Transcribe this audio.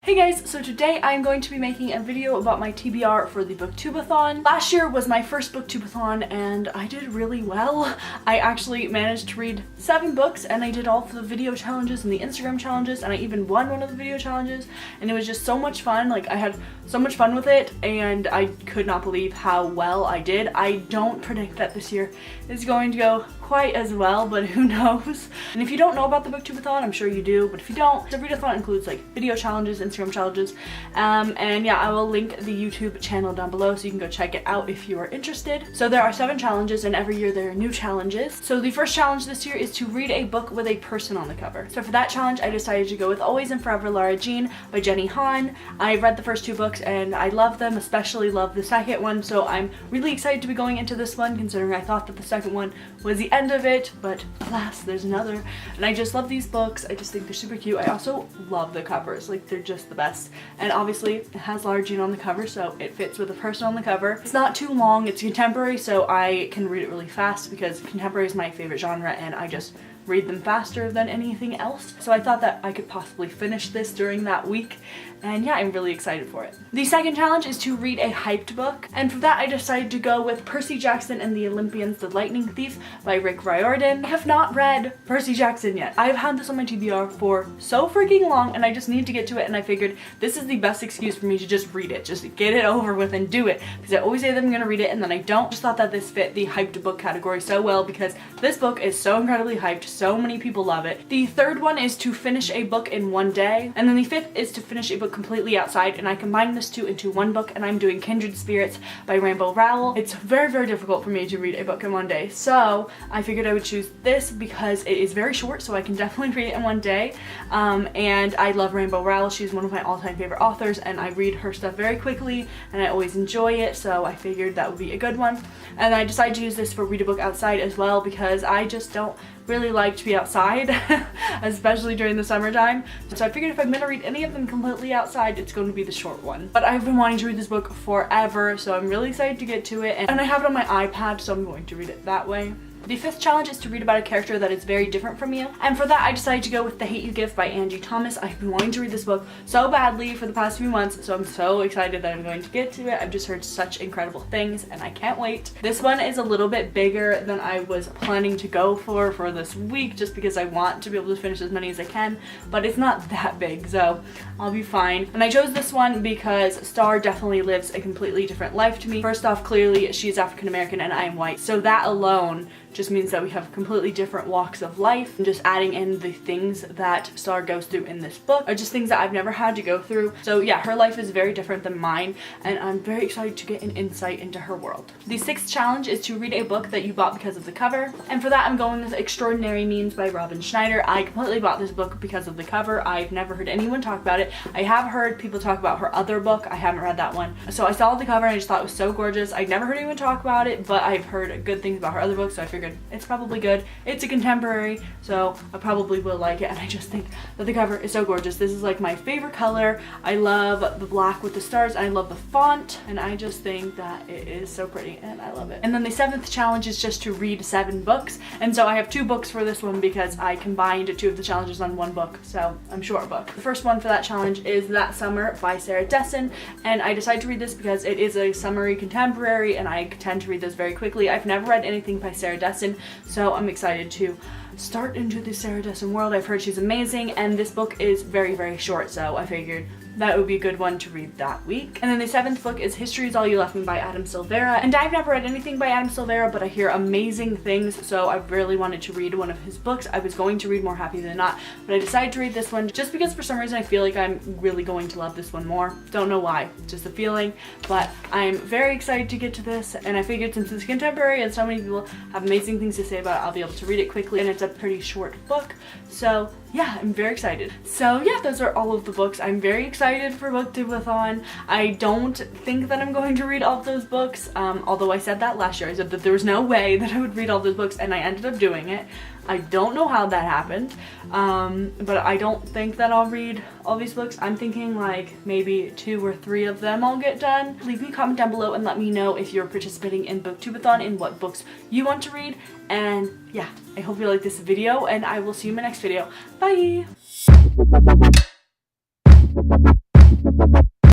Hey guys, so today I'm going to be making a video about my TBR for the BooKTube-A-thon. Last year was my first BooKTube-A-thon and I did really well. I actually managed to read 7 books and I did all of the video challenges and the Instagram challenges and I even won one of the video challenges and it was just so much fun. Like, I had so much fun with it and I could not believe how well I did. I don't predict that this year is going to go quite as well, but who knows. And if you don't know about the BooKTube-A-thon, I'm sure you do, but if you don't, the readathon includes like video challenges, Instagram challenges, and yeah, I will link the YouTube channel down below so you can go check it out if you are interested. So there are 7 challenges and every year there are new challenges. So the first challenge this year is to read a book with a person on the cover. So for that challenge I decided to go with Always and Forever Lara Jean by Jenny Han. I read the first 2 books and I love them, especially love the second one, so I'm really excited to be going into this one considering I thought that the second one was the end of it, but alas, there's another. And I just love these books. I just think they're super cute. I also love the covers, like they're just the best. And obviously it has Lara Jean on the cover, so it fits with the person on the cover. It's not too long, it's contemporary, so I can read it really fast because contemporary is my favorite genre and I just read them faster than anything else. So I thought that I could possibly finish this during that week. And yeah, I'm really excited for it. The second challenge is to read a hyped book. And for that I decided to go with Percy Jackson and the Olympians, The Lightning Thief by Rick Riordan. I have not read Percy Jackson yet. I've had this on my TBR for so freaking long and I just need to get to it, and I figured this is the best excuse for me to just read it. Just get it over with and do it. Because I always say that I'm gonna read it and then I don't. Just thought that this fit the hyped book category so well because this book is so incredibly hyped. So many people love it. The third one is to finish a book in one day. And then the fifth is to finish a book completely outside, and I combined this 2 into one book, and I'm doing Kindred Spirits by Rainbow Rowell. It's very, very difficult for me to read a book in one day, so I figured I would choose this because it is very short, so I can definitely read it in one day. And I love Rainbow Rowell. She's one of my all-time favorite authors, and I read her stuff very quickly, and I always enjoy it, so I figured that would be a good one. And I decided to use this for read a book outside as well because I just don't really like to be outside, especially during the summertime. So I figured if I'm gonna read any of them completely outside, it's going to be the short one. But I've been wanting to read this book forever, so I'm really excited to get to it. And I have it on my iPad, so I'm going to read it that way. The 5th challenge is to read about a character that is very different from you. And for that, I decided to go with The Hate You Give by Angie Thomas. I've been wanting to read this book so badly for the past few months, so I'm so excited that I'm going to get to it. I've just heard such incredible things and I can't wait. This one is a little bit bigger than I was planning to go for this week just because I want to be able to finish as many as I can, but it's not that big, so I'll be fine. And I chose this one because Star definitely lives a completely different life to me. First off, clearly she's African American and I am white, so that alone just means that we have completely different walks of life, and just adding in the things that Star goes through in this book are just things that I've never had to go through. So yeah, her life is very different than mine and I'm very excited to get an insight into her world. The 6th challenge is to read a book that you bought because of the cover, and for that I'm going with Extraordinary Means by Robin Schneider. I completely bought this book because of the cover. I've never heard anyone talk about it. I have heard people talk about her other book. I haven't read that one. So I saw the cover and I just thought it was so gorgeous. I'd never heard anyone talk about it, but I've heard good things about her other book, so I figured it's probably good. It's a contemporary, so I probably will like it, and I just think that the cover is so gorgeous. This is like my favorite color. I love the black with the stars, and I love the font, and I just think that it is so pretty, and I love it. And then the 7th challenge is just to read 7 books, and so I have 2 books for this one because I combined 2 of the challenges on one book, so I'm short a book. The first one for that challenge is That Summer by Sarah Dessen, and I decided to read this because it is a summery contemporary, and I tend to read those very quickly. I've never read anything by Sarah Dessen, so I'm excited to start into the Sarah Dessen world. I've heard she's amazing, and this book is very, very short, so I figured that would be a good one to read that week. And then the 7th book is History Is All You Left Me by Adam Silvera. And I've never read anything by Adam Silvera, but I hear amazing things, so I really wanted to read one of his books. I was going to read More Happy Than Not, but I decided to read this one just because for some reason I feel like I'm really going to love this one more. Don't know why, just a feeling, but I'm very excited to get to this, and I figured since it's contemporary and so many people have amazing things to say about it, I'll be able to read it quickly, and it's a pretty short book, so yeah, I'm very excited. So yeah, those are all of the books. I'm very excited for BooKTube-A-thon. I don't think that I'm going to read all of those books, although I said that last year. I said that there was no way that I would read all those books, and I ended up doing it. I don't know how that happened, but I don't think that I'll read all these books. I'm thinking like maybe 2 or 3 of them I'll get done. Leave me a comment down below and let me know if you're participating in BooKTube-A-thon and what books you want to read. And yeah, I hope you like this video, and I will see you in my next video. Bye!